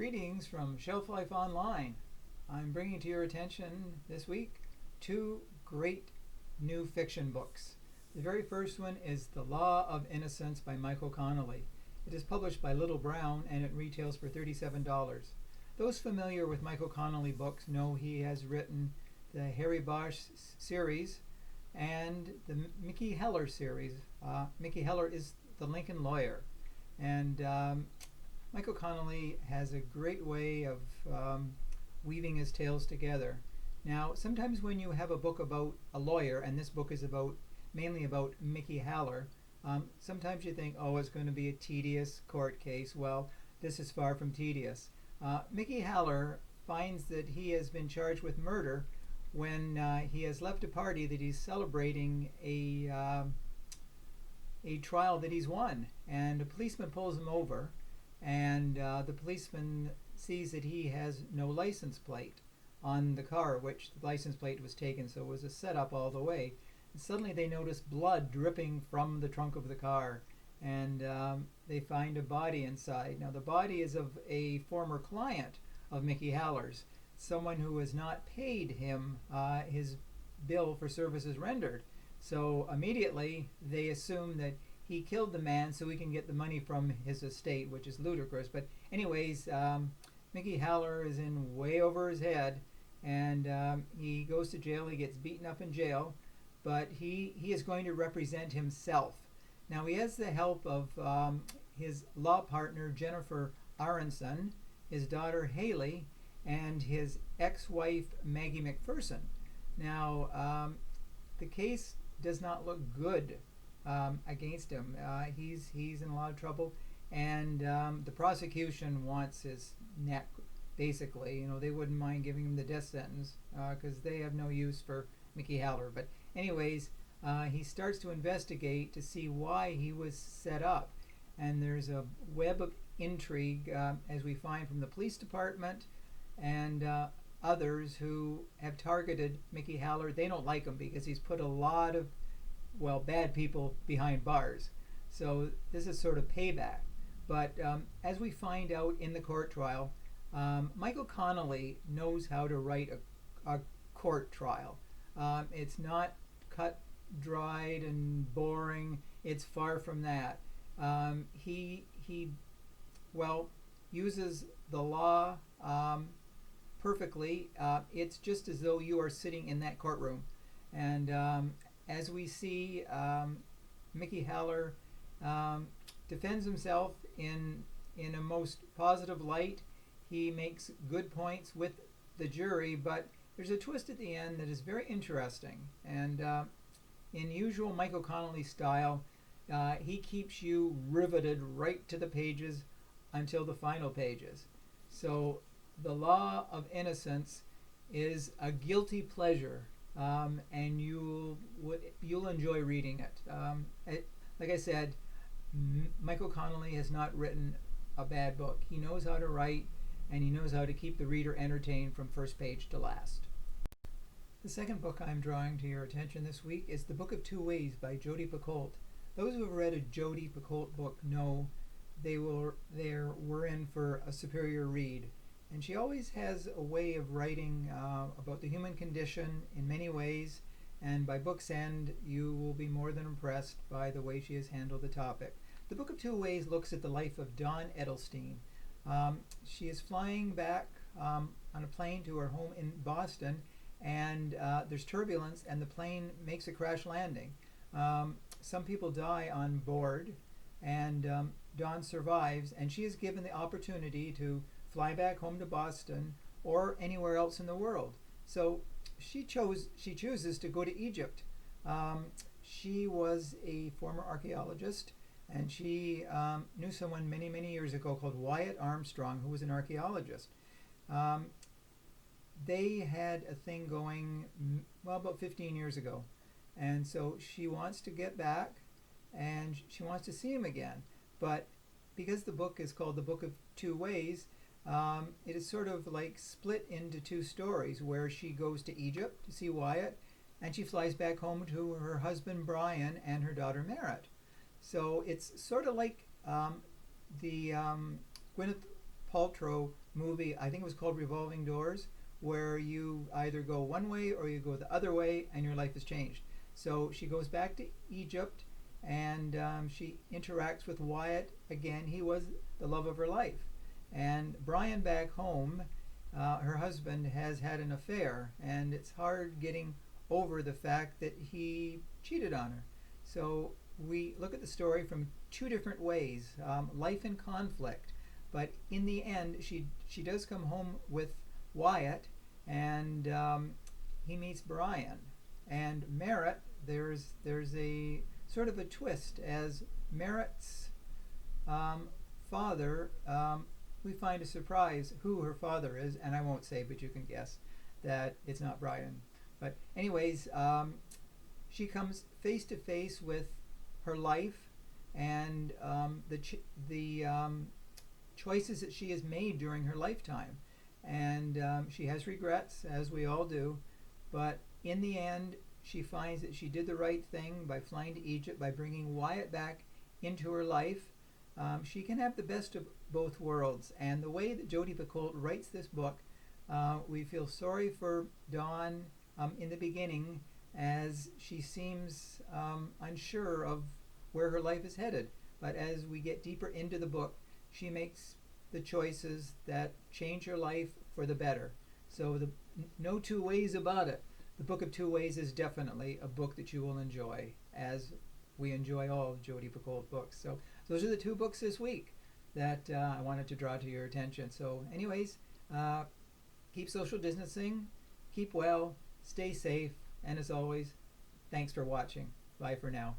Greetings from Shelf Life Online. I'm bringing to your attention this week two great new fiction books. The very first one is The Law of Innocence by Michael Connelly. It is published by Little Brown and it retails for $37. Those familiar with Michael Connelly books know he has written the Harry Bosch series and the Mickey Heller series. Mickey Heller is the Lincoln Lawyer. And Michael Connelly has a great way of weaving his tales together. Now, sometimes when you have a book about a lawyer, and this book is mainly about Mickey Haller, sometimes you think, oh, it's going to be a tedious court case. Well, this is far from tedious. Mickey Haller finds that he has been charged with murder when he has left a party that he's celebrating a trial that he's won, and a policeman pulls him over, and the policeman sees that he has no license plate on the car, which the license plate was taken, so it was a setup all the way. And suddenly they notice blood dripping from the trunk of the car, and they find a body inside. Now the body is of a former client of Mickey Haller's, someone who has not paid him his bill for services rendered. So immediately they assume that he killed the man so he can get the money from his estate, which is ludicrous. But anyways, Mickey Haller is in way over his head, and he goes to jail. He gets beaten up in jail, but he is going to represent himself. Now he has the help of his law partner Jennifer Aronson, his daughter Haley, and his ex-wife Maggie McPherson. Now the case does not look good against him. He's in a lot of trouble, and the prosecution wants his neck. Basically, they wouldn't mind giving him the death sentence because they have no use for Mickey Haller. But anyways, he starts to investigate to see why he was set up, and there's a web of intrigue as we find from the police department and others who have targeted Mickey Haller. They don't like him because he's put a lot of bad people behind bars. So this is sort of payback. But as we find out in the court trial, Michael Connelly knows how to write a court trial. It's not cut, dried, and boring. It's far from that. He uses the law perfectly. It's just as though you are sitting in that courtroom. And as we see, Mickey Haller defends himself in a most positive light. He makes good points with the jury, but there's a twist at the end that is very interesting. And in usual Michael Connelly style, he keeps you riveted right to the pages until the final pages. So The Law of Innocence is a guilty pleasure. And you'll enjoy reading it. Like I said, Michael Connelly has not written a bad book. He knows how to write, and he knows how to keep the reader entertained from first page to last. The second book I'm drawing to your attention this week is The Book of Two Ways by Jodi Picoult. Those who have read a Jodi Picoult book know they were in for a superior read. And she always has a way of writing about the human condition in many ways, and by book's end, you will be more than impressed by the way she has handled the topic. The Book of Two Ways looks at the life of Dawn Edelstein. She is flying back on a plane to her home in Boston, and there's turbulence, and the plane makes a crash landing. Some people die on board, and Dawn survives, and she is given the opportunity to fly back home to Boston or anywhere else in the world. So she chooses to go to Egypt. She was a former archaeologist, and she knew someone many years ago called Wyatt Armstrong, who was an archaeologist. They had a thing going about 15 years ago, and so she wants to get back and she wants to see him again. But because the book is called The Book of Two Ways, it is sort of like split into two stories, where she goes to Egypt to see Wyatt, and she flies back home to her husband Brian and her daughter Merritt. So it's sort of like the Gwyneth Paltrow movie, I think it was called Revolving Doors, where you either go one way or you go the other way and your life is changed. So she goes back to Egypt, and she interacts with Wyatt again. He was the love of her life. And Brian back home, her husband, has had an affair, and it's hard getting over the fact that he cheated on her. So we look at the story from two different ways, life in conflict. But in the end, she does come home with Wyatt, and he meets Brian. And Merritt, there's a sort of a twist, as Merritt's father, we find a surprise who her father is, and I won't say, but you can guess that it's not Brian. But anyways, she comes face to face with her life and the choices that she has made during her lifetime, and she has regrets, as we all do, but in the end she finds that she did the right thing by flying to Egypt, by bringing Wyatt back into her life. She can have the best of both worlds, and the way that Jodi Picoult writes this book, we feel sorry for Dawn in the beginning, as she seems unsure of where her life is headed. But as we get deeper into the book, she makes the choices that change her life for the better. So no two ways about it. The Book of Two Ways is definitely a book that you will enjoy, as we enjoy all of Jodi Picoult books. So those are the two books this week that I wanted to draw to your attention. So anyways, keep social distancing, keep well, stay safe, and as always, thanks for watching. Bye for now.